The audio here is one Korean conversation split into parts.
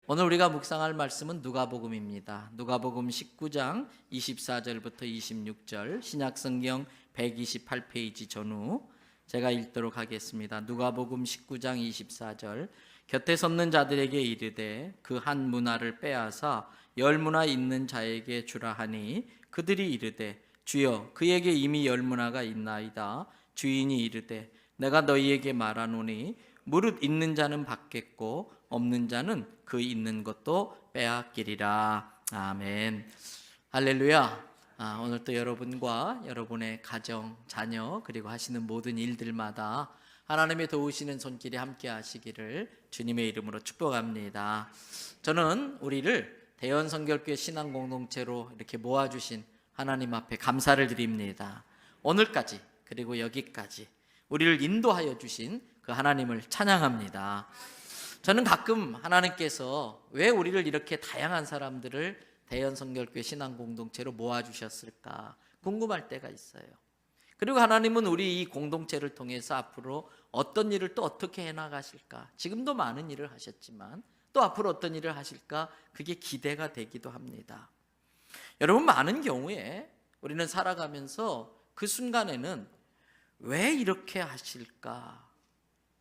오늘 우리가 묵상할 말씀은 누가복음입니다. 누가복음 19장 24절부터 26절, 신약성경 128페이지 전후 제가 읽도록 하겠습니다. 누가복음 19장 24절. 곁에 섰는 자들에게 이르되 그 한 문화를 빼앗아 10문화 있는 자에게 주라 하니 그들이 이르되 주여 그에게 이미 10문화가 있나이다. 주인이 이르되 내가 너희에게 말하노니 무릇 있는 자는 받겠고 없는 자는 그 있는 것도 빼앗기리라. 아멘. 할렐루야. 오늘 또 여러분과 여러분의 가정, 자녀 그리고 하시는 모든 일들마다 하나님의 도우시는 손길이 함께 하시기를 주님의 이름으로 축복합니다. 저는 우리를 대연성결교회 신앙공동체로 이렇게 모아주신 하나님 앞에 감사를 드립니다. 오늘까지 그리고 여기까지 우리를 인도하여 주신 그 하나님을 찬양합니다. 저는 가끔 하나님께서 왜 우리를 이렇게 다양한 사람들을 대연성결교회 신앙공동체로 모아주셨을까 궁금할 때가 있어요. 그리고 하나님은 우리 이 공동체를 통해서 앞으로 어떤 일을 또 어떻게 해나가실까, 지금도 많은 일을 하셨지만 또 앞으로 어떤 일을 하실까, 그게 기대가 되기도 합니다. 여러분, 많은 경우에 우리는 살아가면서 그 순간에는 왜 이렇게 하실까,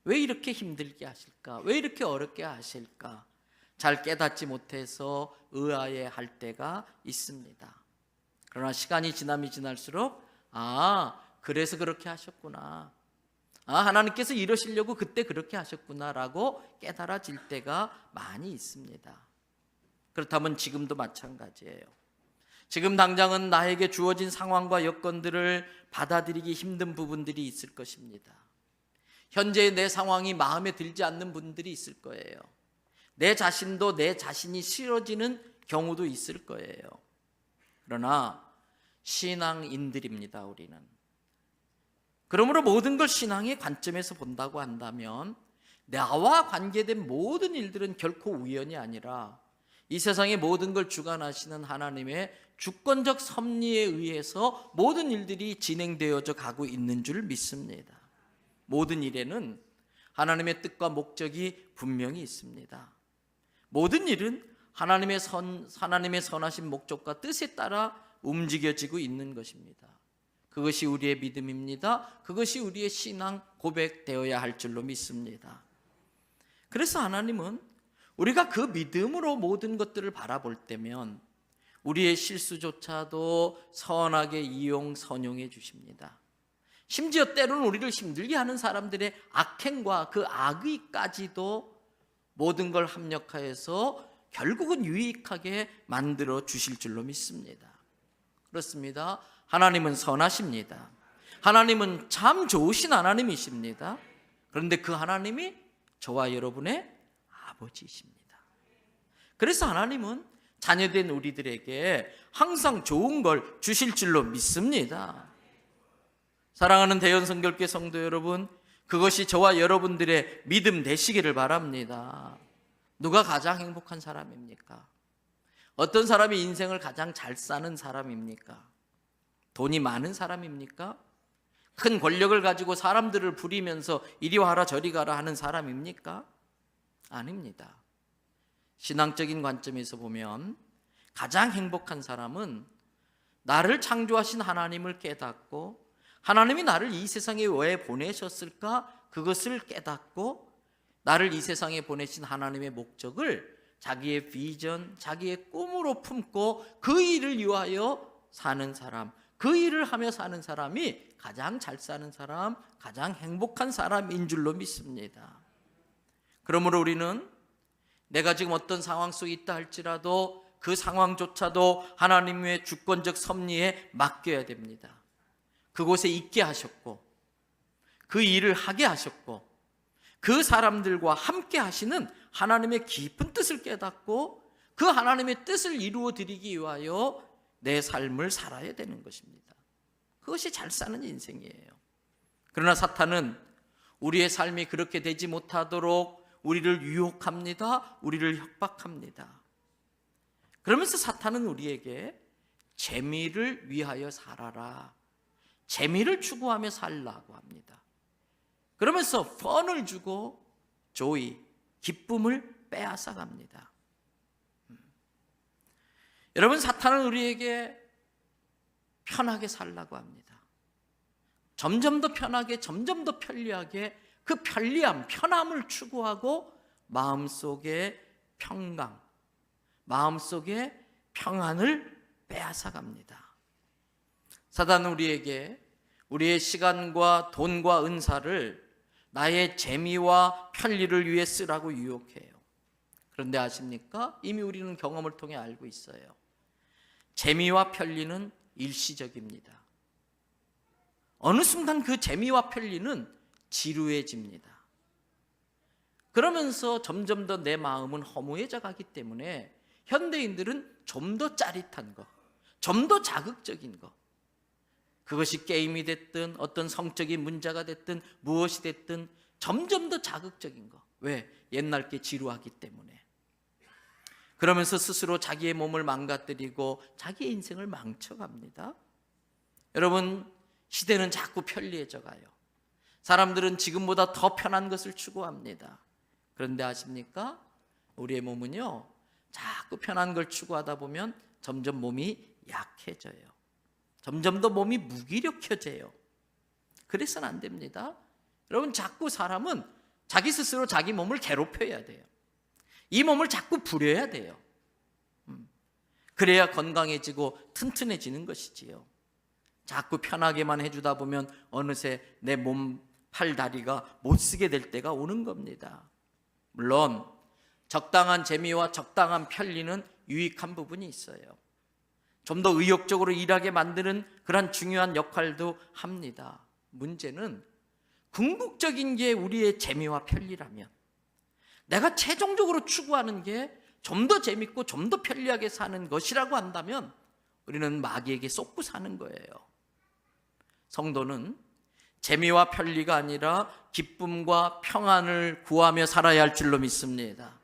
왜 이렇게 힘들게 하실까, 왜 이렇게 어렵게 하실까 잘 깨닫지 못해서 의아해할 때가 있습니다. 그러나 시간이 지나면 지날수록 그래서 그렇게 하셨구나, 하나님께서 이러시려고 그때 그렇게 하셨구나라고 깨달아질 때가 많이 있습니다. 그렇다면 지금도 마찬가지예요. 지금 당장은 나에게 주어진 상황과 여건들을 받아들이기 힘든 부분들이 있을 것입니다. 현재의 내 상황이 마음에 들지 않는 분들이 있을 거예요. 내 자신도 내 자신이 싫어지는 경우도 있을 거예요. 그러나 신앙인들입니다, 우리는. 그러므로 모든 걸 신앙의 관점에서 본다고 한다면 나와 관계된 모든 일들은 결코 우연이 아니라 이 세상의 모든 걸 주관하시는 하나님의 주권적 섭리에 의해서 모든 일들이 진행되어져 가고 있는 줄 믿습니다. 모든 일에는 하나님의 뜻과 목적이 분명히 있습니다. 모든 일은 하나님의 선하신 목적과 뜻에 따라 움직여지고 있는 것입니다. 그것이 우리의 믿음입니다. 그것이 우리의 신앙 고백되어야 할 줄로 믿습니다. 그래서 하나님은 우리가 그 믿음으로 모든 것들을 바라볼 때면 우리의 실수조차도 선하게 선용해 주십니다. 심지어 때로는 우리를 힘들게 하는 사람들의 악행과 그 악의까지도 모든 걸 합력하여서 결국은 유익하게 만들어 주실 줄로 믿습니다. 그렇습니다. 하나님은 선하십니다. 하나님은 참 좋으신 하나님이십니다. 그런데 그 하나님이 저와 여러분의 아버지이십니다. 그래서 하나님은 자녀된 우리들에게 항상 좋은 걸 주실 줄로 믿습니다. 사랑하는 대연성결교회 성도 여러분, 그것이 저와 여러분들의 믿음 되시기를 바랍니다. 누가 가장 행복한 사람입니까? 어떤 사람이 인생을 가장 잘 사는 사람입니까? 돈이 많은 사람입니까? 큰 권력을 가지고 사람들을 부리면서 이리 와라 저리 가라 하는 사람입니까? 아닙니다. 신앙적인 관점에서 보면 가장 행복한 사람은 나를 창조하신 하나님을 깨닫고 하나님이 나를 이 세상에 왜 보내셨을까? 그것을 깨닫고 나를 이 세상에 보내신 하나님의 목적을 자기의 비전, 자기의 꿈으로 품고 그 일을 위하여 사는 사람, 그 일을 하며 사는 사람이 가장 잘 사는 사람, 가장 행복한 사람인 줄로 믿습니다. 그러므로 우리는 내가 지금 어떤 상황 속에 있다 할지라도 그 상황조차도 하나님의 주권적 섭리에 맡겨야 됩니다. 그곳에 있게 하셨고 그 일을 하게 하셨고 그 사람들과 함께 하시는 하나님의 깊은 뜻을 깨닫고 그 하나님의 뜻을 이루어 드리기 위하여 내 삶을 살아야 되는 것입니다. 그것이 잘 사는 인생이에요. 그러나 사탄은 우리의 삶이 그렇게 되지 못하도록 우리를 유혹합니다. 우리를 협박합니다. 그러면서 사탄은 우리에게 재미를 위하여 살아라, 재미를 추구하며 살라고 합니다. 그러면서 펀을 주고 기쁨을 빼앗아 갑니다. 여러분, 사탄은 우리에게 편하게 살라고 합니다. 점점 더 편하게, 점점 더 편리하게 그 편리함, 편함을 추구하고 마음속에 평강, 마음속에 평안을 빼앗아갑니다. 사단은 우리에게 우리의 시간과 돈과 은사를 나의 재미와 편리를 위해 쓰라고 유혹해요. 그런데 아십니까? 이미 우리는 경험을 통해 알고 있어요. 재미와 편리는 일시적입니다. 어느 순간 그 재미와 편리는 지루해집니다. 그러면서 점점 더 내 마음은 허무해져 가기 때문에 현대인들은 좀 더 짜릿한 것, 좀 더 자극적인 것, 그것이 게임이 됐든 어떤 성적인 문제가 됐든 무엇이 됐든 점점 더 자극적인 것. 왜? 옛날 게 지루하기 때문에. 그러면서 스스로 자기의 몸을 망가뜨리고 자기의 인생을 망쳐갑니다. 여러분, 시대는 자꾸 편리해져 가요. 사람들은 지금보다 더 편한 것을 추구합니다. 그런데 아십니까? 우리의 몸은요, 자꾸 편한 걸 추구하다 보면 점점 몸이 약해져요. 점점 더 몸이 무기력해져요. 그래서는 안 됩니다. 여러분, 자꾸 사람은 자기 스스로 자기 몸을 괴롭혀야 돼요. 이 몸을 자꾸 부려야 돼요. 그래야 건강해지고 튼튼해지는 것이지요. 자꾸 편하게만 해주다 보면 어느새 내 몸, 팔, 다리가 못 쓰게 될 때가 오는 겁니다. 물론 적당한 재미와 적당한 편리는 유익한 부분이 있어요. 좀 더 의욕적으로 일하게 만드는 그런 중요한 역할도 합니다. 문제는 궁극적인 게 우리의 재미와 편리라면, 내가 최종적으로 추구하는 게 좀 더 재밌고 좀 더 편리하게 사는 것이라고 한다면 우리는 마귀에게 쏟고 사는 거예요. 성도는 재미와 편리가 아니라 기쁨과 평안을 구하며 살아야 할 줄로 믿습니다.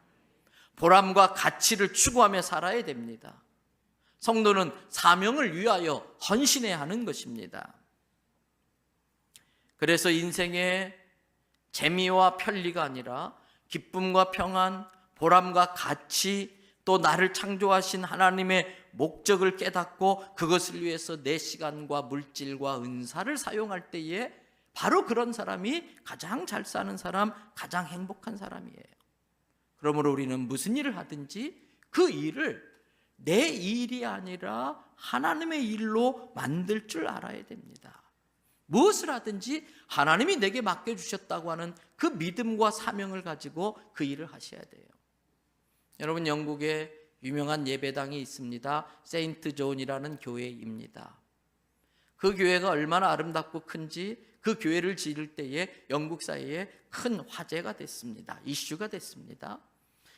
보람과 가치를 추구하며 살아야 됩니다. 성도는 사명을 위하여 헌신해야 하는 것입니다. 그래서 인생의 재미와 편리가 아니라 기쁨과 평안, 보람과 가치, 또 나를 창조하신 하나님의 목적을 깨닫고 그것을 위해서 내 시간과 물질과 은사를 사용할 때에 바로 그런 사람이 가장 잘 사는 사람, 가장 행복한 사람이에요. 그러므로 우리는 무슨 일을 하든지 그 일을 내 일이 아니라 하나님의 일로 만들 줄 알아야 됩니다. 무엇을 하든지 하나님이 내게 맡겨주셨다고 하는 그 믿음과 사명을 가지고 그 일을 하셔야 돼요. 여러분, 영국에 유명한 예배당이 있습니다. 세인트 존이라는 교회입니다. 그 교회가 얼마나 아름답고 큰지 그 교회를 지을 때에 영국 사회에 큰 화제가 됐습니다. 이슈가 됐습니다.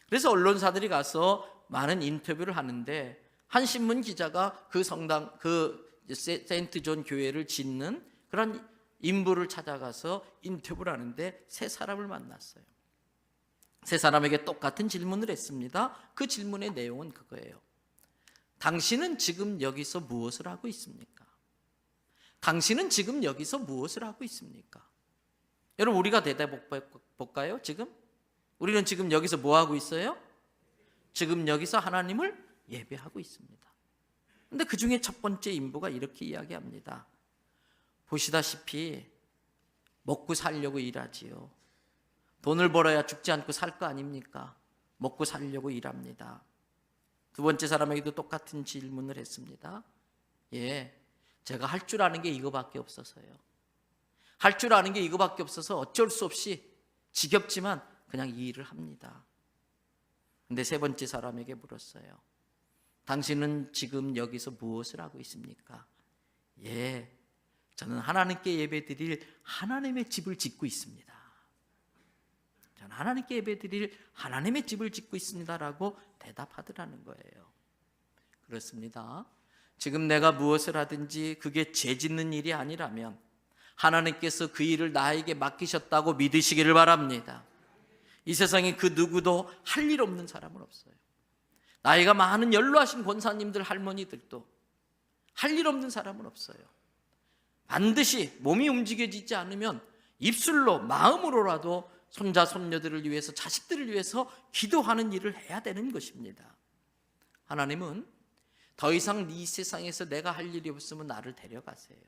그래서 언론사들이 가서 많은 인터뷰를 하는데 한 신문 기자가 그 성당, 그 세인트 존 교회를 짓는 그런 인부를 찾아가서 인터뷰를 하는데 세 사람을 만났어요. 세 사람에게 똑같은 질문을 했습니다. 그 질문의 내용은 그거예요. 당신은 지금 여기서 무엇을 하고 있습니까? 당신은 지금 여기서 무엇을 하고 있습니까? 여러분, 우리가 대답해 볼까요? 지금? 우리는 지금 여기서 뭐 하고 있어요? 지금 여기서 하나님을 예배하고 있습니다. 그런데 그 중에 첫 번째 인부가 이렇게 이야기합니다. 보시다시피 먹고 살려고 일하지요. 돈을 벌어야 죽지 않고 살 거 아닙니까? 먹고 살려고 일합니다. 두 번째 사람에게도 똑같은 질문을 했습니다. 예, 제가 할 줄 아는 게 이거밖에 없어서요. 할 줄 아는 게 이거밖에 없어서 어쩔 수 없이 지겹지만 그냥 이 일을 합니다. 근데 세 번째 사람에게 물었어요. 당신은 지금 여기서 무엇을 하고 있습니까? 예, 저는 하나님께 예배드릴 하나님의 집을 짓고 있습니다. 저는 하나님께 예배드릴 하나님의 집을 짓고 있습니다라고 대답하더라는 거예요. 그렇습니다. 지금 내가 무엇을 하든지 그게 죄 짓는 일이 아니라면 하나님께서 그 일을 나에게 맡기셨다고 믿으시기를 바랍니다. 이 세상에 그 누구도 할 일 없는 사람은 없어요. 나이가 많은 연로하신 권사님들, 할머니들도 할 일 없는 사람은 없어요. 반드시 몸이 움직여지지 않으면 입술로, 마음으로라도 손자, 손녀들을 위해서, 자식들을 위해서 기도하는 일을 해야 되는 것입니다. 하나님은 더 이상 이 세상에서 내가 할 일이 없으면 나를 데려가세요.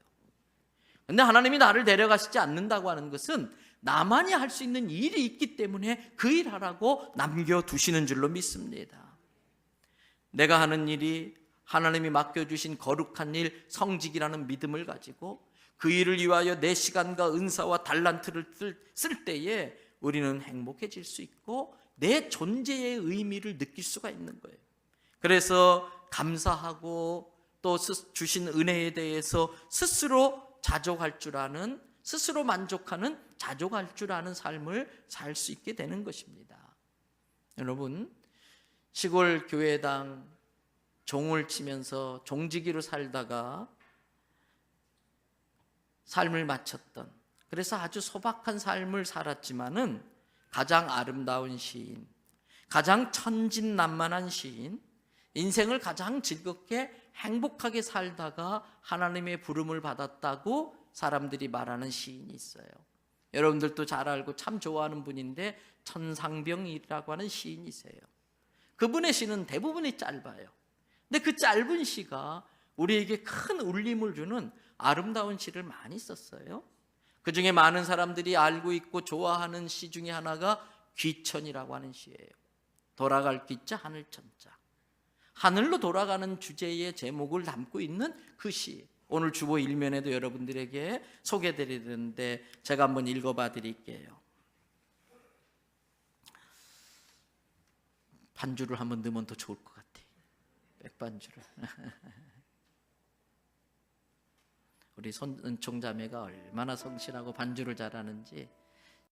근데 하나님이 나를 데려가시지 않는다고 하는 것은 나만이 할 수 있는 일이 있기 때문에 그 일 하라고 남겨두시는 줄로 믿습니다. 내가 하는 일이 하나님이 맡겨주신 거룩한 일, 성직이라는 믿음을 가지고 그 일을 위하여 내 시간과 은사와 달란트를 쓸 때에 우리는 행복해질 수 있고 내 존재의 의미를 느낄 수가 있는 거예요. 그래서 감사하고 또 주신 은혜에 대해서 스스로 자족할 줄 아는, 스스로 만족하는, 자족할 줄 아는 삶을 살 수 있게 되는 것입니다. 여러분, 시골 교회당 종을 치면서 종지기로 살다가 삶을 마쳤던, 그래서 아주 소박한 삶을 살았지만은 가장 아름다운 시인, 가장 천진난만한 시인, 인생을 가장 즐겁게 행복하게 살다가 하나님의 부름을 받았다고 사람들이 말하는 시인이 있어요. 여러분들도 잘 알고 참 좋아하는 분인데 천상병이라고 하는 시인이세요. 그분의 시는 대부분이 짧아요. 근데 그 짧은 시가 우리에게 큰 울림을 주는 아름다운 시를 많이 썼어요. 그 중에 많은 사람들이 알고 있고 좋아하는 시 중에 하나가 귀천이라고 하는 시예요. 돌아갈 귀자 하늘천자, 하늘로 돌아가는 주제의 제목을 담고 있는 그 시, 오늘 주보 일면에도 여러분들에게 소개해드리는데 제가 한번 읽어봐 드릴게요. 반주를 한번 넣으면 더 좋을 것 같아. 백반주를. 우리 손은총 자매가 얼마나 성실하고 반주를 잘하는지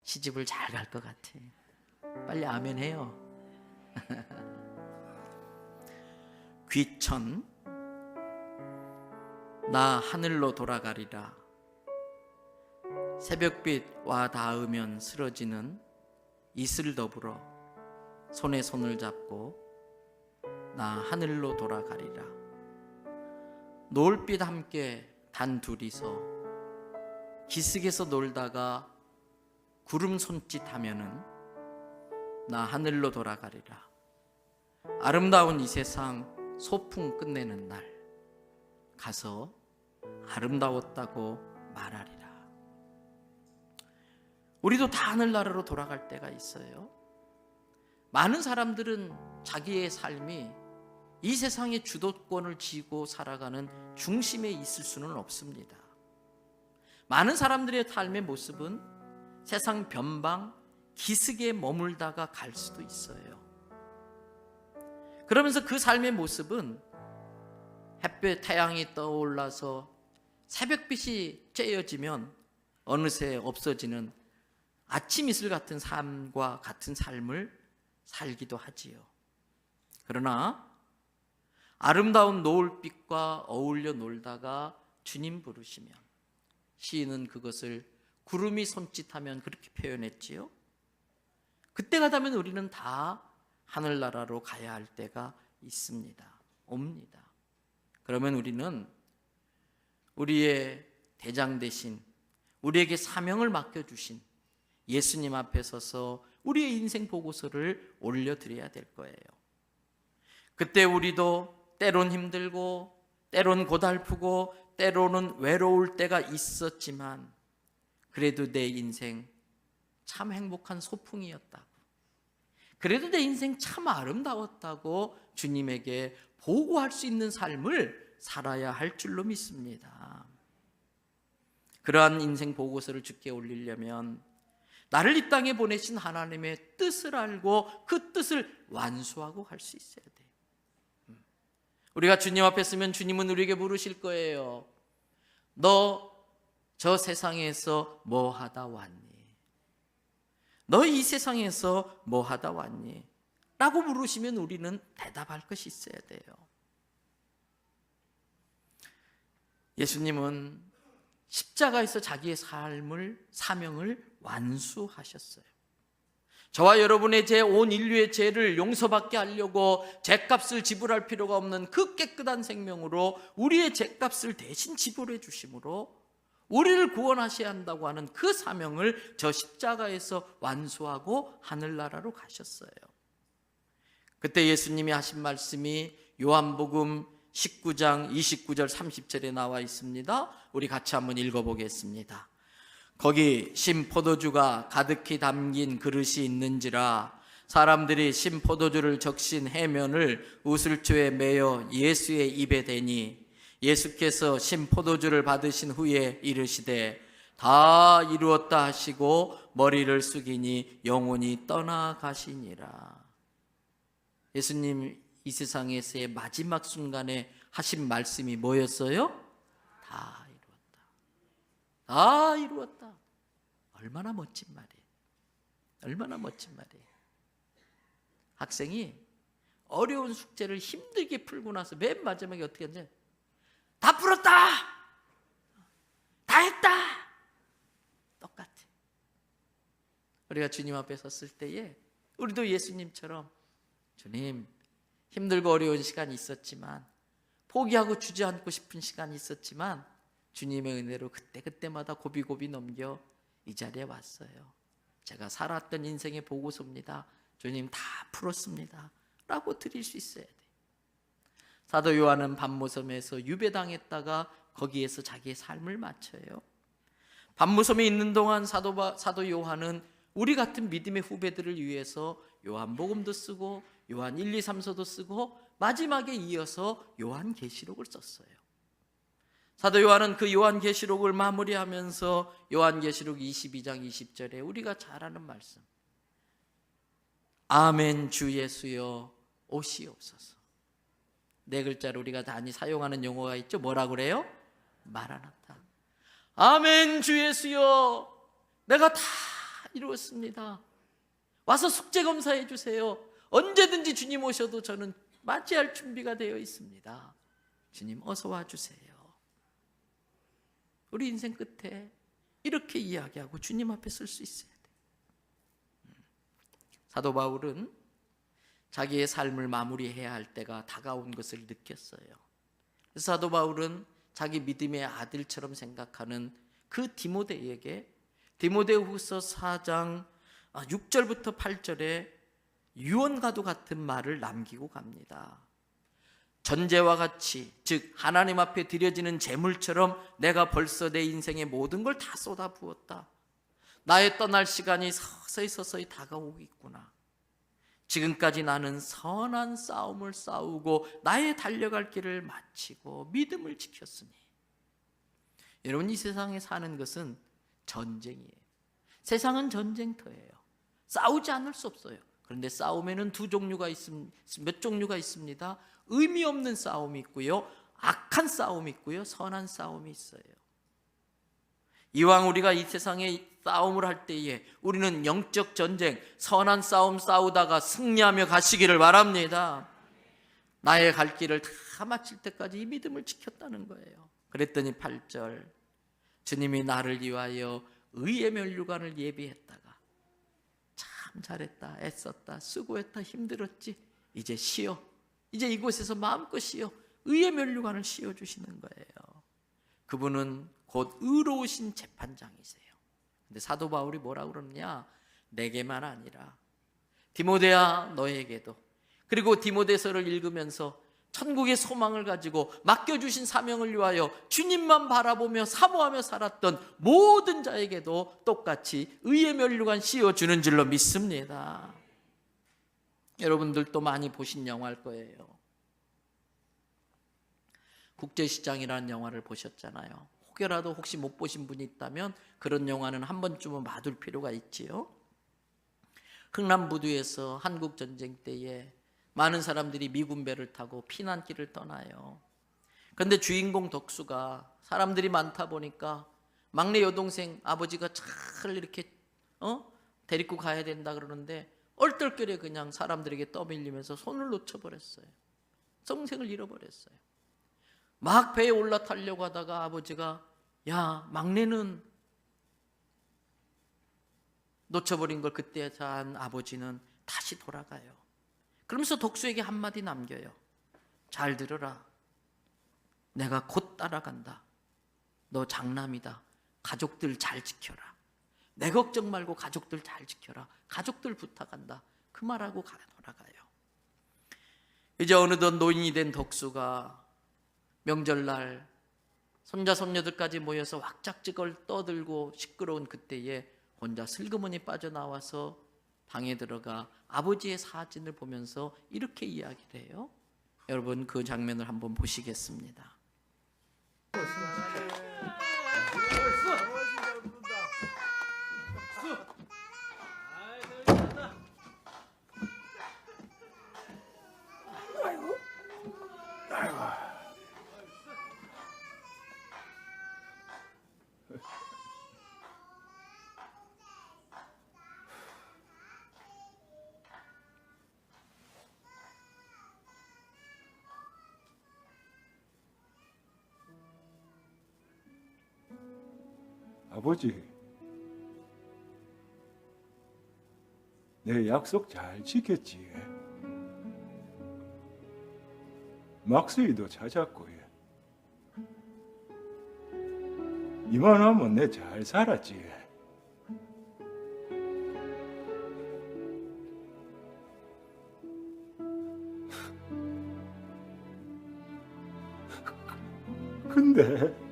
시집을 잘 갈 것 같아. 빨리 아멘 해요. 귀천, 나 하늘로 돌아가리라. 새벽빛 와 닿으면 쓰러지는 이슬 더불어 손에 손을 잡고 나 하늘로 돌아가리라. 노을빛 함께 단 둘이서 기슭에서 놀다가 구름 손짓하면은 나 하늘로 돌아가리라. 아름다운 이 세상 소풍 끝내는 날 가서 아름다웠다고 말하리라. 우리도 다 하늘나라로 돌아갈 때가 있어요. 많은 사람들은 자기의 삶이 이 세상의 주도권을 쥐고 살아가는 중심에 있을 수는 없습니다. 많은 사람들의 삶의 모습은 세상 변방, 기슭에 머물다가 갈 수도 있어요. 그러면서 그 삶의 모습은 햇볕, 태양이 떠올라서 새벽빛이 쬐어지면 어느새 없어지는 아침 이슬 같은 삶과 같은 삶을 살기도 하지요. 그러나 아름다운 노을빛과 어울려 놀다가 주님 부르시면, 시인은 그것을 구름이 손짓하면 그렇게 표현했지요. 그때가 되면 우리는 다 하늘나라로 가야 할 때가 있습니다. 옵니다. 그러면 우리는 우리의 대장 대신 우리에게 사명을 맡겨주신 예수님 앞에 서서 우리의 인생 보고서를 올려드려야 될 거예요. 그때 우리도 때론 힘들고 때론 고달프고 때로는 외로울 때가 있었지만 그래도 내 인생 참 행복한 소풍이었다고, 그래도 내 인생 참 아름다웠다고 주님에게 보고할 수 있는 삶을 살아야 할 줄로 믿습니다. 그러한 인생 보고서를 주께 올리려면 나를 이 땅에 보내신 하나님의 뜻을 알고 그 뜻을 완수하고 갈 수 있어야 돼요. 우리가 주님 앞에 서면 주님은 우리에게 물으실 거예요. 너 저 세상에서 뭐 하다 왔니? 너 이 세상에서 뭐 하다 왔니? 라고 물으시면 우리는 대답할 것이 있어야 돼요. 예수님은 십자가에서 자기의 삶을, 사명을 완수하셨어요. 저와 여러분의 죄, 온 인류의 죄를 용서받게 하려고 죄값을 지불할 필요가 없는 그 깨끗한 생명으로 우리의 죄값을 대신 지불해 주심으로 우리를 구원하셔야 한다고 하는 그 사명을 저 십자가에서 완수하고 하늘나라로 가셨어요. 그때 예수님이 하신 말씀이 요한복음 19장 29절 30절에 나와 있습니다. 우리 같이 한번 읽어보겠습니다. 거기 신포도주가 가득히 담긴 그릇이 있는지라 사람들이 신포도주를 적신 해면을 우슬초에 매어 예수의 입에 대니 예수께서 신포도주를 받으신 후에 이르시되 다 이루었다 하시고 머리를 숙이니 영혼이 떠나가시니라. 예수님 이 세상에서의 마지막 순간에 하신 말씀이 뭐였어요? 다 이루었다. 다 이루었다. 얼마나 멋진 말이에요. 얼마나 멋진 말이에요. 학생이 어려운 숙제를 힘들게 풀고 나서 맨 마지막에 어떻게 하냐? 다 풀었다. 다 했다. 똑같아. 우리가 주님 앞에 섰을 때에 우리도 예수님처럼 주님, 힘들고 어려운 시간이 있었지만, 포기하고 주저앉고 싶은 시간이 있었지만 주님의 은혜로 그때그때마다 고비고비 넘겨 이 자리에 왔어요. 제가 살았던 인생의 보고서입니다. 주님 다 풀었습니다 라고 드릴 수 있어야 돼요. 사도 요한은 반모섬에서 유배당했다가 거기에서 자기의 삶을 마쳐요. 반모섬에 있는 동안 사도 요한은 우리 같은 믿음의 후배들을 위해서 요한복음도 쓰고 요한 1, 2, 3서도 쓰고 마지막에 이어서 요한계시록을 썼어요. 사도 요한은 그 요한계시록을 마무리하면서 요한계시록 22장 20절에 우리가 잘 아는 말씀, 아멘 주 예수여 오시옵소서. 네 글자로 우리가 많이 사용하는 용어가 있죠. 뭐라 그래요? 마라나타. 아멘 주 예수여, 내가 다 이루었습니다. 와서 숙제 검사해 주세요. 언제든지 주님 오셔도 저는 맞이할 준비가 되어 있습니다. 주님 어서 와주세요. 우리 인생 끝에 이렇게 이야기하고 주님 앞에 설 수 있어야 돼요. 사도 바울은 자기의 삶을 마무리해야 할 때가 다가온 것을 느꼈어요. 그래서 사도 바울은 자기 믿음의 아들처럼 생각하는 그 디모데에게 디모데후서 4장 6절부터 8절에 유언과도 같은 말을 남기고 갑니다. 전제와 같이, 즉 하나님 앞에 드려지는 제물처럼 내가 벌써 내 인생의 모든 걸 다 쏟아 부었다. 나의 떠날 시간이 서서히 다가오고 있구나. 지금까지 나는 선한 싸움을 싸우고 나의 달려갈 길을 마치고 믿음을 지켰으니. 여러분, 이 세상에 사는 것은 전쟁이에요. 세상은 전쟁터예요. 싸우지 않을 수 없어요. 그런데 싸움에는 몇 종류가 있습니다. 의미 없는 싸움이 있고요, 악한 싸움이 있고요, 선한 싸움이 있어요. 이왕 우리가 이 세상에 싸움을 할 때에 우리는 영적 전쟁, 선한 싸움 싸우다가 승리하며 가시기를 바랍니다. 나의 갈 길을 다 마칠 때까지 이 믿음을 지켰다는 거예요. 그랬더니 8절, 주님이 나를 위하여 의의 면류관을 예비했다가 참 잘했다, 애썼다, 수고했다, 힘들었지, 이제 쉬어, 이제 이곳에서 마음껏 쉬어, 의의 면류관을 씌워주시는 거예요. 그분은 곧 의로우신 재판장이세요. 근데 사도 바울이 뭐라고 그러냐? 내게만 아니라 디모데야 너에게도, 그리고 디모데서를 읽으면서 천국의 소망을 가지고 맡겨주신 사명을 위하여 주님만 바라보며 사모하며 살았던 모든 자에게도 똑같이 의의 면류관 씌워주는 줄로 믿습니다. 여러분들도 많이 보신 영화일 거예요. 국제시장이라는 영화를 보셨잖아요. 혹여라도 혹시 못 보신 분이 있다면 그런 영화는 한 번쯤은 봐둘 필요가 있지요. 흥남부두에서 한국전쟁 때에 많은 사람들이 미군 배를 타고 피난길을 떠나요. 그런데 주인공 덕수가 사람들이 많다 보니까 막내 여동생 아버지가 잘 이렇게 데리고 가야 된다 그러는데 얼떨결에 그냥 사람들에게 떠밀리면서 손을 놓쳐버렸어요. 동생을 잃어버렸어요. 막 배에 올라타려고 하다가 아버지가, 야, 막내는, 놓쳐버린 걸 그때 한 아버지는 다시 돌아가요. 그러면서 덕수에게 한마디 남겨요. 잘 들어라. 내가 곧 따라간다. 너 장남이다. 가족들 잘 지켜라. 내 걱정 말고 가족들 잘 지켜라. 가족들 부탁한다. 그 말하고 돌아가요. 이제 어느덧 노인이 된 덕수가 명절날 손자 손녀들까지 모여서 왁작지껄 떠들고 시끄러운 그때에 혼자 슬그머니 빠져나와서 방에 들어가 아버지의 사진을 보면서 이렇게 이야기를 해요. 여러분, 그 장면을 한번 보시겠습니다. 아버지, 내 약속 잘 지켰지? 막수이도 찾았고, 이만하면 내 잘 살았지? 근데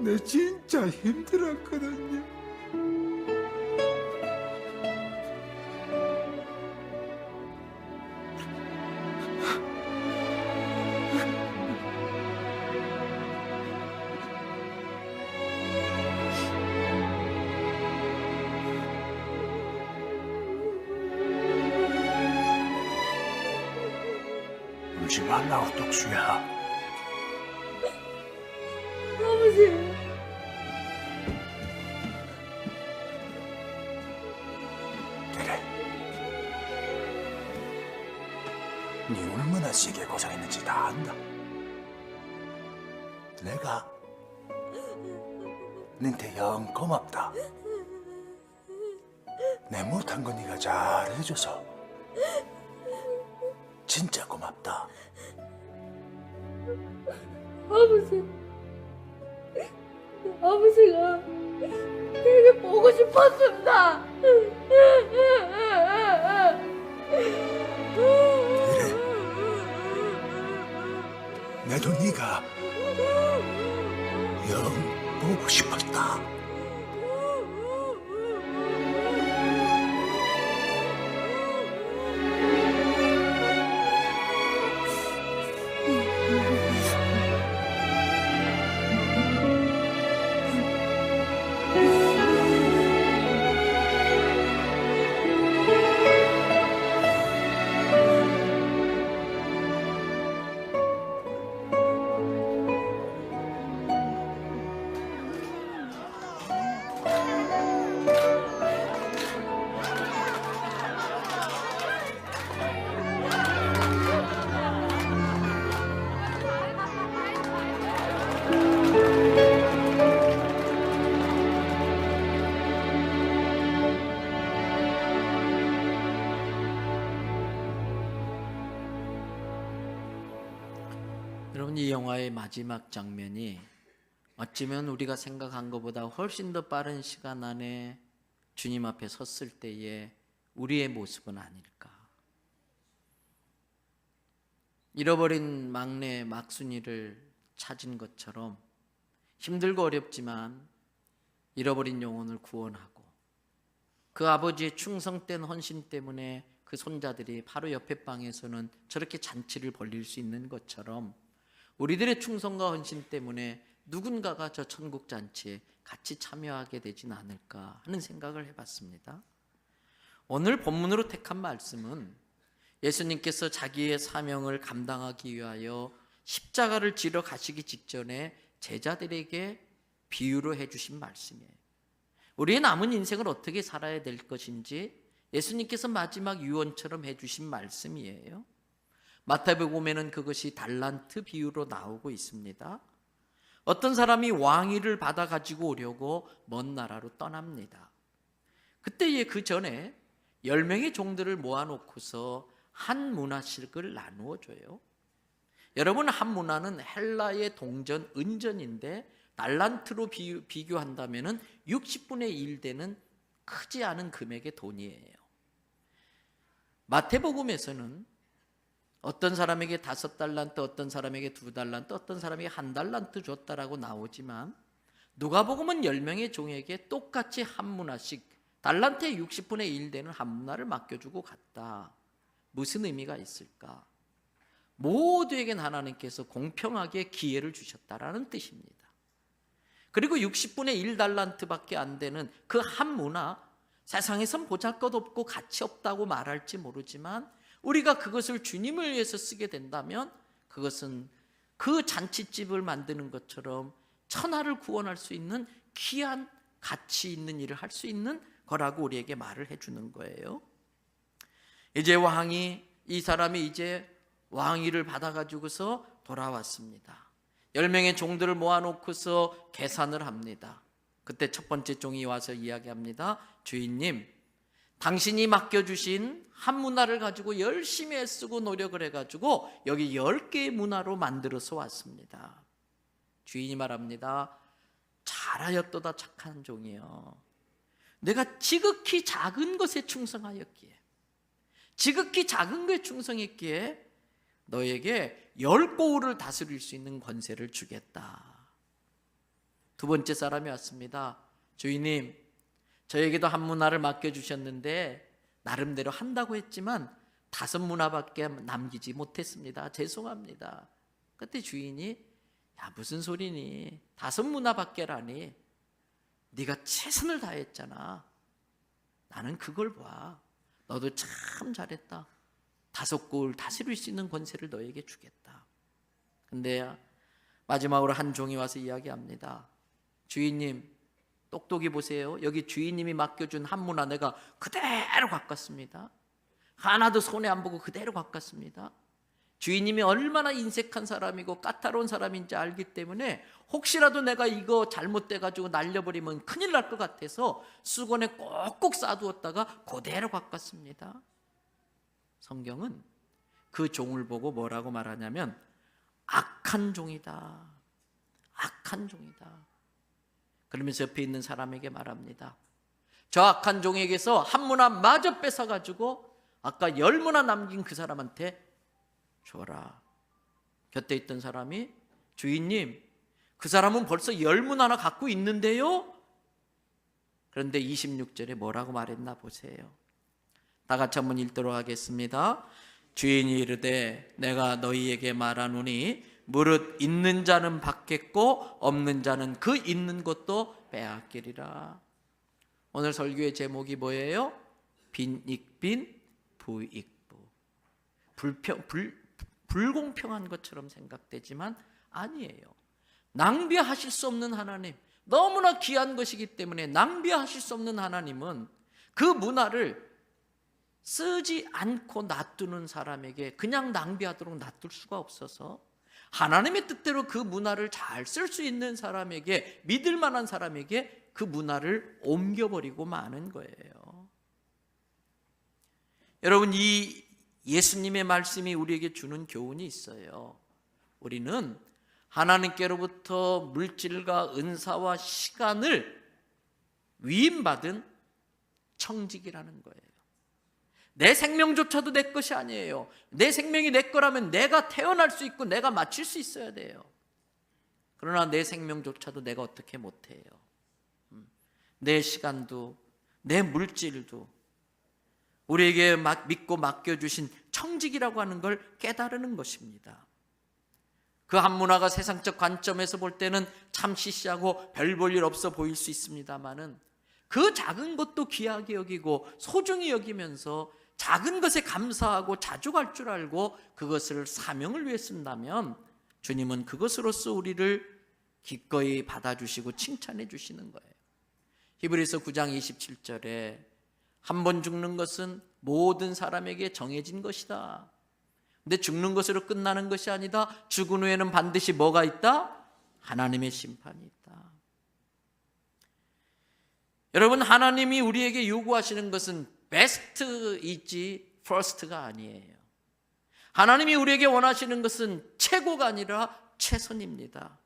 내 진짜 힘들었거든요. 울지 말라고, 독수야. 아버지, 그래. 네 얼마나 세게 고생했는지 다 안다. 내가 너한테 영 고맙다. 내 못한 거 네가 잘 해줘서 진짜 고맙다. 아버지가 되게 보고 싶었습니다. 나도 네가 영 보고 싶었다. 여러분, 이 영화의 마지막 장면이 어쩌면 우리가 생각한 것보다 훨씬 더 빠른 시간 안에 주님 앞에 섰을 때의 우리의 모습은 아닐까. 잃어버린 막내 막순이를 찾은 것처럼 힘들고 어렵지만 잃어버린 영혼을 구원하고 그 아버지의 충성된 헌신 때문에 그 손자들이 바로 옆에 방에서는 저렇게 잔치를 벌릴 수 있는 것처럼 우리들의 충성과 헌신 때문에 누군가가 저 천국 잔치에 같이 참여하게 되진 않을까 하는 생각을 해봤습니다. 오늘 본문으로 택한 말씀은 예수님께서 자기의 사명을 감당하기 위하여 십자가를 지러 가시기 직전에 제자들에게 비유로 해주신 말씀이에요. 우리의 남은 인생을 어떻게 살아야 될 것인지 예수님께서 마지막 유언처럼 해주신 말씀이에요. 마태복음에는 그것이 달란트 비유로 나오고 있습니다. 어떤 사람이 왕위를 받아 가지고 오려고 먼 나라로 떠납니다. 그때에 그 전에 10명의 종들을 모아놓고서 한 문화씩을 나누어 줘요. 여러분, 한 문화는 헬라의 동전, 은전인데 달란트로 비교한다면 60분의 1 되는 크지 않은 금액의 돈이에요. 마태복음에서는 어떤 사람에게 5달란트, 어떤 사람에게 2달란트, 어떤 사람에게 1달란트 줬다라고 나오지만 누가복음은 10명의 종에게 똑같이 한 문화씩 달란트의 60분의 1 되는 한 문화를 맡겨주고 갔다. 무슨 의미가 있을까? 모두에겐 하나님께서 공평하게 기회를 주셨다라는 뜻입니다. 그리고 60분의 1달란트밖에 안 되는 그 한 문화, 세상에선 보잘것없고 가치 없다고 말할지 모르지만 우리가 그것을 주님을 위해서 쓰게 된다면 그것은 그 잔치집을 만드는 것처럼 천하를 구원할 수 있는 귀한 가치 있는 일을 할 수 있는 거라고 우리에게 말을 해주는 거예요. 이제 이 사람이 이제 왕위를 받아가지고서 돌아왔습니다. 10명의 종들을 모아놓고서 계산을 합니다. 그때 첫 번째 종이 와서 이야기합니다. 주인님, 당신이 맡겨주신 한 문화를 가지고 열심히 애쓰고 노력을 해가지고 여기 10개의 문화로 만들어서 왔습니다. 주인이 말합니다. 잘하였도다 착한 종이여. 내가 지극히 작은 것에 충성하였기에, 지극히 작은 것에 충성했기에 너에게 10고을을 다스릴 수 있는 권세를 주겠다. 두 번째 사람이 왔습니다. 주인님, 저에게도 한 문화를 맡겨주셨는데 나름대로 한다고 했지만 5문화밖에 남기지 못했습니다. 죄송합니다. 그때 주인이 야, 무슨 소리니? 5문화밖에라니. 네가 최선을 다했잖아. 나는 그걸 봐. 너도 참 잘했다. 5고을 다스릴 수 있는 권세를 너에게 주겠다. 근데 마지막으로 한 종이 와서 이야기합니다. 주인님, 똑똑히 보세요. 여기 주인님이 맡겨준 한 문화 내가 그대로 바꿨습니다. 하나도 손해 안 보고 그대로 바꿨습니다. 주인님이 얼마나 인색한 사람이고 까다로운 사람인지 알기 때문에 혹시라도 내가 이거 잘못돼가지고 날려버리면 큰일 날 것 같아서 수건에 꼭꼭 싸두었다가 그대로 바꿨습니다. 성경은 그 종을 보고 뭐라고 말하냐면 악한 종이다. 악한 종이다. 그러면서 옆에 있는 사람에게 말합니다. 저 악한 종에게서 한 문화 마저 뺏어가지고 아까 10문화 남긴 그 사람한테 줘라. 곁에 있던 사람이 주인님, 그 사람은 벌써 10문화나 갖고 있는데요. 그런데 26절에 뭐라고 말했나 보세요. 다 같이 한번 읽도록 하겠습니다. 주인이 이르되 내가 너희에게 말하노니 무릇 있는 자는 받겠고 없는 자는 그 있는 것도 빼앗기리라. 오늘 설교의 제목이 뭐예요? 빈익빈 부익부. 불공평한 것처럼 생각되지만 아니에요. 낭비하실 수 없는 하나님, 너무나 귀한 것이기 때문에 낭비하실 수 없는 하나님은 그 문화를 쓰지 않고 놔두는 사람에게 그냥 낭비하도록 놔둘 수가 없어서 하나님의 뜻대로 그 문화를 잘 쓸 수 있는 사람에게, 믿을 만한 사람에게 그 문화를 옮겨버리고 마는 거예요. 여러분, 이 예수님의 말씀이 우리에게 주는 교훈이 있어요. 우리는 하나님께로부터 물질과 은사와 시간을 위임받은 청직이라는 거예요. 내 생명조차도 내 것이 아니에요. 내 생명이 내 거라면 내가 태어날 수 있고 내가 마칠 수 있어야 돼요. 그러나 내 생명조차도 내가 어떻게 못해요. 내 시간도 내 물질도 우리에게 믿고 맡겨주신 청직이라고 하는 걸 깨달으는 것입니다. 그 한 문화가 세상적 관점에서 볼 때는 참 시시하고 별 볼 일 없어 보일 수 있습니다만은 그 작은 것도 귀하게 여기고 소중히 여기면서 작은 것에 감사하고 자족할 줄 알고 그것을 사명을 위해 쓴다면 주님은 그것으로서 우리를 기꺼이 받아주시고 칭찬해 주시는 거예요. 히브리서 9장 27절에 한 번 죽는 것은 모든 사람에게 정해진 것이다. 근데 죽는 것으로 끝나는 것이 아니다. 죽은 후에는 반드시 뭐가 있다? 하나님의 심판이 있다. 여러분, 하나님이 우리에게 요구하시는 것은 베스트이지 퍼스트가 아니에요. 하나님이 우리에게 원하시는 것은 최고가 아니라 최선입니다.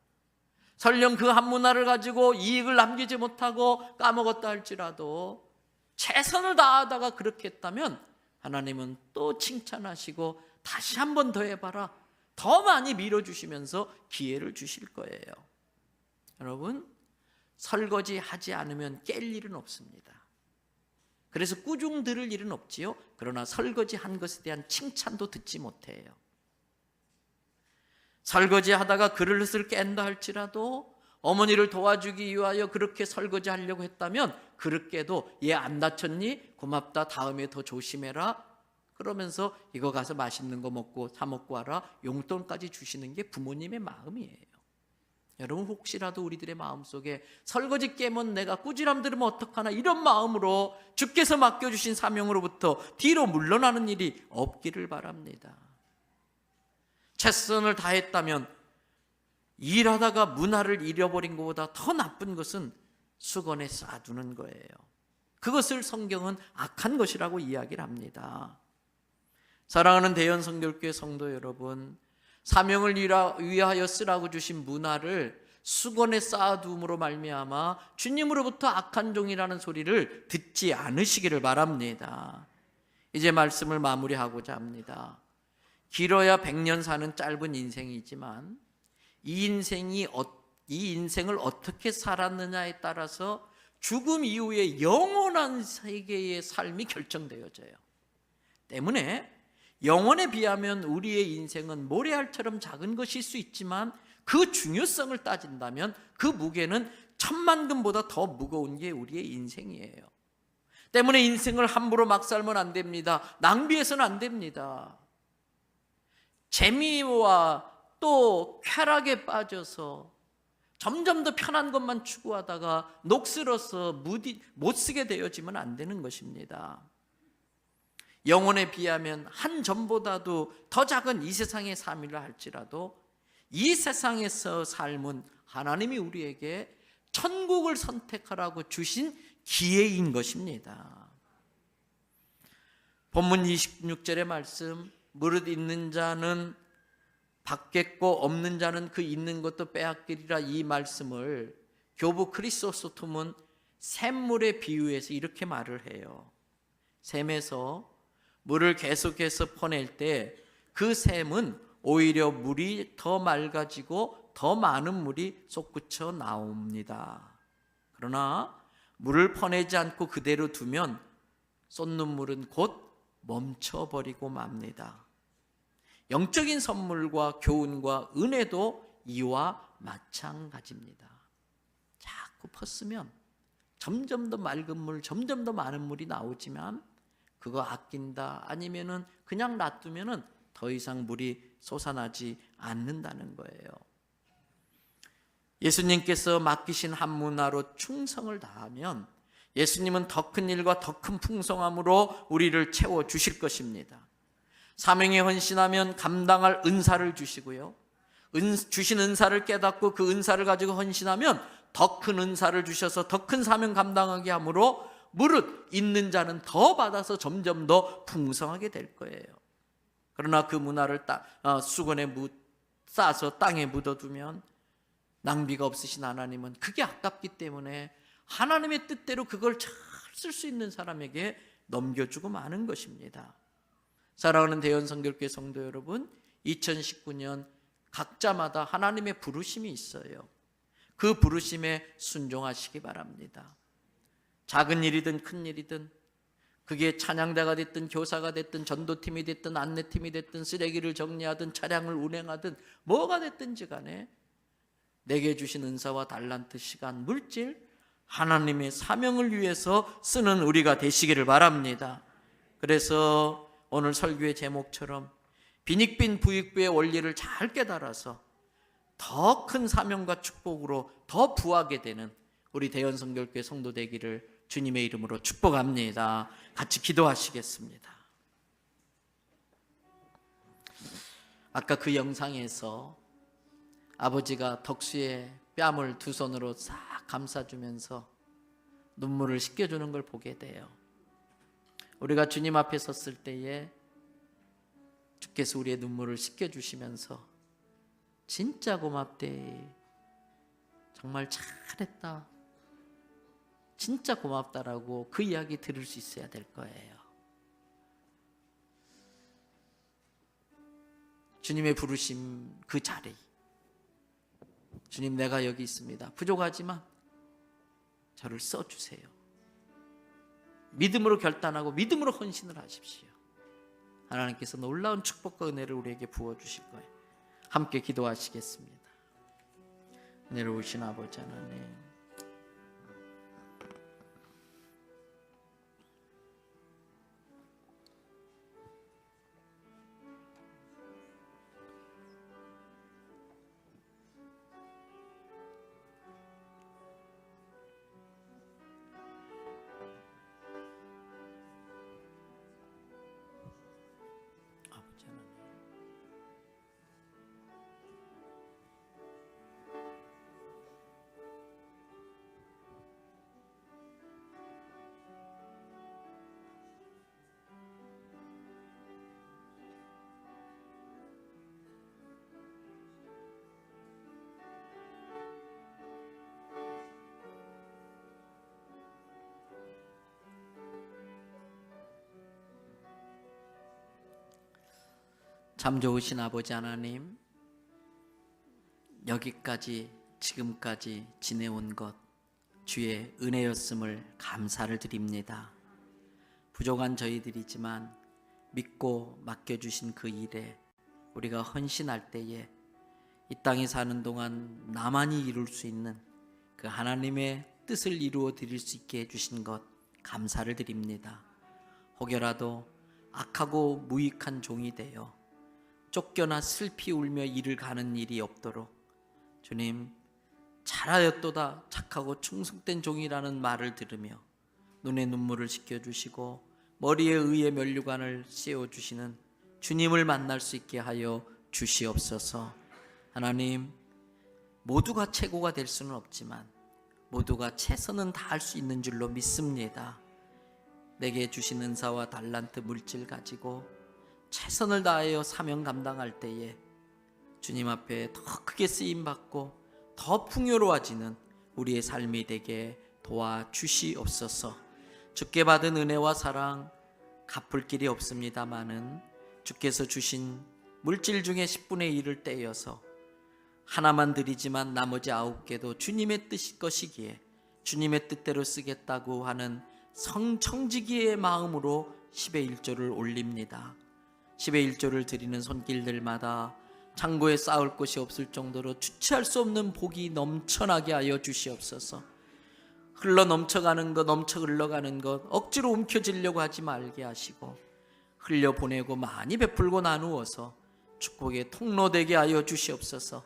설령 그 한 문화를 가지고 이익을 남기지 못하고 까먹었다 할지라도 최선을 다하다가 그렇게 했다면 하나님은 또 칭찬하시고 다시 한 번 더 해봐라. 더 많이 밀어주시면서 기회를 주실 거예요. 여러분, 설거지 하지 않으면 깰 일은 없습니다. 그래서 꾸중 들을 일은 없지요. 그러나 설거지 한 것에 대한 칭찬도 듣지 못해요. 설거지 하다가 그릇을 깬다 할지라도 어머니를 도와주기 위하여 그렇게 설거지 하려고 했다면 그릇 깨도 얘 안 다쳤니? 고맙다. 다음에 더 조심해라. 그러면서 이거 가서 맛있는 거 먹고 사 먹고 와라. 용돈까지 주시는 게 부모님의 마음이에요. 여러분, 혹시라도 우리들의 마음속에 설거지 깨면 내가 꾸지람 들으면 어떡하나 이런 마음으로 주께서 맡겨주신 사명으로부터 뒤로 물러나는 일이 없기를 바랍니다. 최선을 다했다면 일하다가 문화를 잃어버린 것보다 더 나쁜 것은 수건에 쌓아두는 거예요. 그것을 성경은 악한 것이라고 이야기를 합니다. 사랑하는 대연성결교회 성도 여러분, 사명을 위하여 쓰라고 주신 문화를 수건에 쌓아두므로 말미암아 주님으로부터 악한 종이라는 소리를 듣지 않으시기를 바랍니다. 이제 말씀을 마무리하고자 합니다. 길어야 100년 사는 짧은 인생이지만 이 인생을 어떻게 살았느냐에 따라서 죽음 이후의 영원한 세계의 삶이 결정되어져요. 때문에 영혼에 비하면 우리의 인생은 모래알처럼 작은 것일 수 있지만 그 중요성을 따진다면 그 무게는 천만금보다 더 무거운 게 우리의 인생이에요. 때문에 인생을 함부로 막 살면 안 됩니다. 낭비해서는 안 됩니다. 재미와 또 쾌락에 빠져서 점점 더 편한 것만 추구하다가 녹슬어서 못 쓰게 되어지면 안 되는 것입니다. 영혼에 비하면 한 점보다도 더 작은 이 세상의 삶이라 할지라도 이 세상에서 삶은 하나님이 우리에게 천국을 선택하라고 주신 기회인 것입니다. 본문 26절의 말씀, 무릇 있는 자는 받겠고 없는 자는 그 있는 것도 빼앗기리라, 이 말씀을 교부 크리소스톰은 샘물에 비유해서 이렇게 말을 해요. 샘에서 물을 계속해서 퍼낼 때 그 샘은 오히려 물이 더 맑아지고 더 많은 물이 솟구쳐 나옵니다. 그러나 물을 퍼내지 않고 그대로 두면 쏟는 물은 곧 멈춰버리고 맙니다. 영적인 선물과 교훈과 은혜도 이와 마찬가지입니다. 자꾸 퍼쓰면 점점 더 맑은 물, 점점 더 많은 물이 나오지만 그거 아낀다 아니면은 그냥 놔두면은 더 이상 물이 솟아나지 않는다는 거예요. 예수님께서 맡기신 한 문화로 충성을 다하면 예수님은 더 큰 일과 더 큰 풍성함으로 우리를 채워 주실 것입니다. 사명에 헌신하면 감당할 은사를 주시고요, 주신 은사를 깨닫고 그 은사를 가지고 헌신하면 더 큰 은사를 주셔서 더 큰 사명 감당하게 하므로 무릇 있는 자는 더 받아서 점점 더 풍성하게 될 거예요. 그러나 그 문화를 수건에 싸서 땅에 묻어두면 낭비가 없으신 하나님은 그게 아깝기 때문에 하나님의 뜻대로 그걸 잘 쓸 수 있는 사람에게 넘겨주고 마는 것입니다. 사랑하는 대연성결교회 성도 여러분, 2019년 각자마다 하나님의 부르심이 있어요. 그 부르심에 순종하시기 바랍니다. 작은 일이든 큰 일이든, 그게 찬양대가 됐든 교사가 됐든 전도팀이 됐든 안내팀이 됐든 쓰레기를 정리하든 차량을 운행하든 뭐가 됐든지 간에 내게 주신 은사와 달란트, 시간, 물질, 하나님의 사명을 위해서 쓰는 우리가 되시기를 바랍니다. 그래서 오늘 설교의 제목처럼 빈익빈 부익부의 원리를 잘 깨달아서 더 큰 사명과 축복으로 더 부하게 되는 우리 대연성결교회 성도 되기를 주님의 이름으로 축복합니다. 같이 기도하시겠습니다. 아까 그 영상에서 아버지가 덕수의 뺨을 두 손으로 싹 감싸주면서 눈물을 씻겨주는 걸 보게 돼요. 우리가 주님 앞에 섰을 때에 주께서 우리의 눈물을 씻겨주시면서 진짜 고맙대, 정말 잘했다, 진짜 고맙다라고 그 이야기 들을 수 있어야 될 거예요. 주님의 부르심 그 자리, 주님 내가 여기 있습니다. 부족하지만 저를 써주세요. 믿음으로 결단하고 믿음으로 헌신을 하십시오. 하나님께서 놀라운 축복과 은혜를 우리에게 부어주실 거예요. 함께 기도하시겠습니다. 은혜로우신 아버지 하나님, 아버지 하나님, 참 좋으신 아버지 하나님, 여기까지 지금까지 지내온 것 주의 은혜였음을 감사를 드립니다. 부족한 저희들이지만 믿고 맡겨주신 그 일에 우리가 헌신할 때에 이 땅에 사는 동안 나만이 이룰 수 있는 그 하나님의 뜻을 이루어 드릴 수 있게 해주신 것 감사를 드립니다. 혹여라도 악하고 무익한 종이 되어 쫓겨나 슬피 울며 일을 가는 일이 없도록 주님, 잘하였도다 착하고 충성된 종이라는 말을 들으며 눈에 눈물을 씻겨주시고 머리에 의의 면류관을 씌워주시는 주님을 만날 수 있게 하여 주시옵소서. 하나님, 모두가 최고가 될 수는 없지만 모두가 최선은 다할 수 있는 줄로 믿습니다. 내게 주신 은사와 달란트 물질 가지고 최선을 다하여 사명 감당할 때에 주님 앞에 더 크게 쓰임받고 더 풍요로워지는 우리의 삶이 되게 도와주시옵소서. 주께 받은 은혜와 사랑 갚을 길이 없습니다마는 주께서 주신 물질 중에 10분의 1을 떼어서 하나만 드리지만 나머지 9개도 주님의 뜻이 것이기에 주님의 뜻대로 쓰겠다고 하는 성청지기의 마음으로 10의 1조를 올립니다. 10의 1조를 드리는 손길들마다 창고에 쌓을 곳이 없을 정도로 주체할 수 없는 복이 넘쳐나게 하여 주시옵소서. 흘러 넘쳐가는 것, 넘쳐 흘러가는 것 억지로 움켜쥐려고 하지 말게 하시고 흘려보내고 많이 베풀고 나누어서 축복의 통로되게 하여 주시옵소서.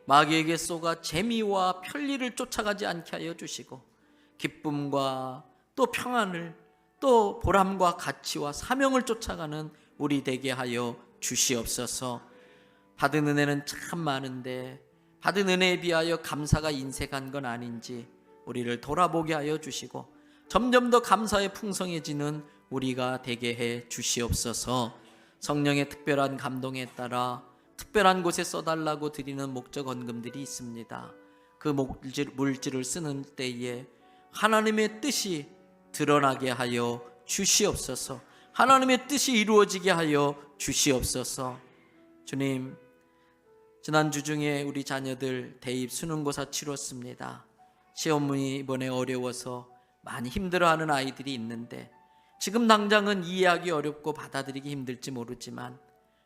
마귀에게 쏘가 재미와 편리를 쫓아가지 않게 하여 주시고 기쁨과 또 평안을 또 보람과 가치와 사명을 쫓아가는 우리 되게 하여 주시옵소서. 받은 은혜는 참 많은데 받은 은혜에 비하여 감사가 인색한 건 아닌지 우리를 돌아보게 하여 주시고 점점 더 감사에 풍성해지는 우리가 되게 해 주시옵소서. 성령의 특별한 감동에 따라 특별한 곳에 써달라고 드리는 목적 헌금들이 있습니다. 그 물질을 쓰는 때에 하나님의 뜻이 드러나게 하여 주시옵소서. 하나님의 뜻이 이루어지게 하여 주시옵소서. 주님, 지난주 중에 우리 자녀들 대입 수능고사 치렀습니다. 시험문이 이번에 어려워서 많이 힘들어하는 아이들이 있는데 지금 당장은 이해하기 어렵고 받아들이기 힘들지 모르지만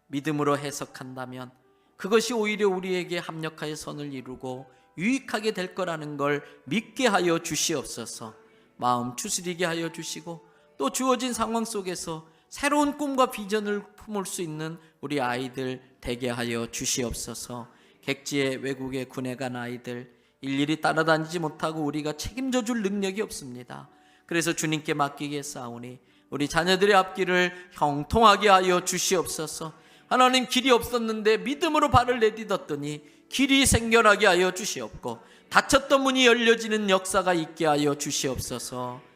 믿음으로 해석한다면 그것이 오히려 우리에게 합력하여 선을 이루고 유익하게 될 거라는 걸 믿게 하여 주시옵소서. 마음 추스리게 하여 주시고 또 주어진 상황 속에서 새로운 꿈과 비전을 품을 수 있는 우리 아이들 되게 하여 주시옵소서. 객지에 외국에 군에 간 아이들 일일이 따라다니지 못하고 우리가 책임져 줄 능력이 없습니다. 그래서 주님께 맡기겠사오니 우리 자녀들의 앞길을 형통하게 하여 주시옵소서. 하나님, 길이 없었는데 믿음으로 발을 내딛었더니 길이 생겨나게 하여 주시옵고 닫혔던 문이 열려지는 역사가 있게 하여 주시옵소서.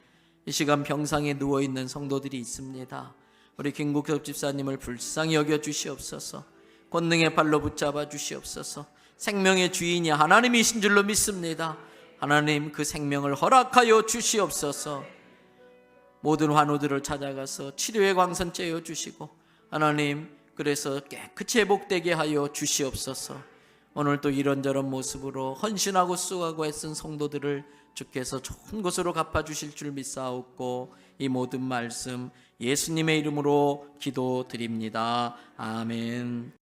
이 시간 병상에 누워있는 성도들이 있습니다. 우리 김국섭 집사님을 불쌍히 여겨 주시옵소서. 권능의 발로 붙잡아 주시옵소서. 생명의 주인이 하나님이신 줄로 믿습니다. 하나님, 그 생명을 허락하여 주시옵소서. 모든 환우들을 찾아가서 치료의 광선 쬐어 주시고 하나님, 그래서 깨끗이 회복되게 하여 주시옵소서. 오늘도 이런저런 모습으로 헌신하고 수고하고 애쓴 성도들을 주께서 좋은 것으로 갚아주실 줄 믿사옵고 이 모든 말씀 예수님의 이름으로 기도드립니다. 아멘.